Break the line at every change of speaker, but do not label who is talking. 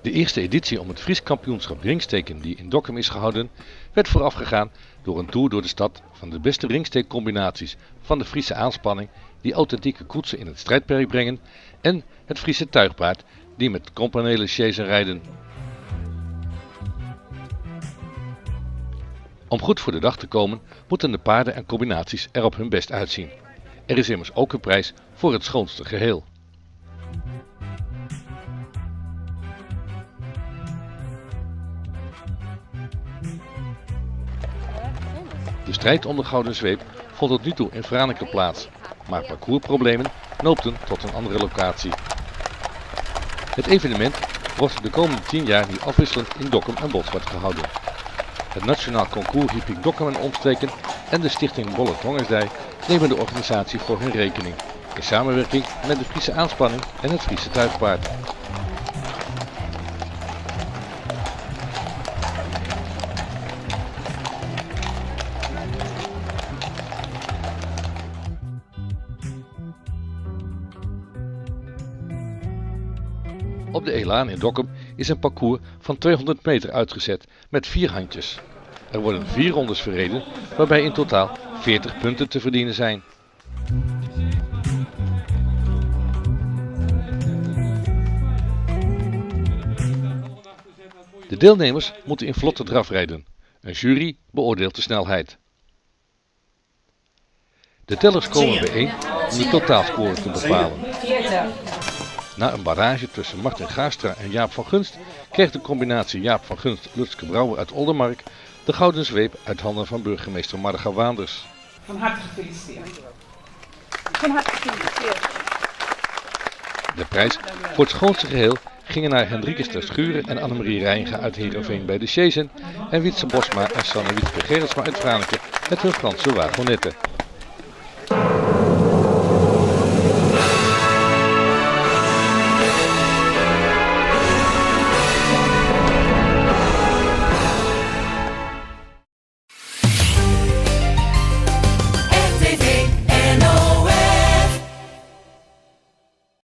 De eerste editie om het Fries kampioenschap ringsteken die in Dokkum is gehouden, werd voorafgegaan door een tour door de stad van de beste ringsteekcombinaties van de Friese aanspanning die authentieke koetsen in het strijdperk brengen en het Friese tuigpaard die met kompanelen chasen rijden. Om goed voor de dag te komen moeten de paarden en combinaties er op hun best uitzien. Er is immers ook een prijs voor het schoonste geheel. De strijd om de gouden zweep vond tot nu toe in Franeker plaats, maar parcoursproblemen noopten tot een andere locatie. Het evenement wordt de komende 10 jaar nu afwisselend in Dokkum en Bolsward gehouden. Het Nationaal Concours Hipping Dokkum en omstreken en de stichting Bolle Tongersdij nemen de organisatie voor hun rekening, in samenwerking met de Friese aanspanning en het Friese tuigpaard. Op de Elaan in Dokkum is een parcours van 200 meter uitgezet met 4 handjes. Er worden 4 rondes verreden, waarbij in totaal 40 punten te verdienen zijn. De deelnemers moeten in vlotte draf rijden. Een jury beoordeelt de snelheid. De tellers komen bijeen om de totaalscore te bepalen. Na een barrage tussen Martin Gaastra en Jaap van Gunst kreeg de combinatie Jaap van Gunst-Lutske Brouwer uit Oldenmark de gouden zweep uit handen van burgemeester Marga Waanders.
Van harte gefeliciteerd. Van harte gefeliciteerd.
De prijs voor het schoonste geheel gingen naar Hendrikus ter Schuren en Annemarie Rijnga uit Heerenveen bij de Chazen en Wietse Bosma en Sanne Wietke Gerritsma uit Franeker met hun Franse wagonnetten.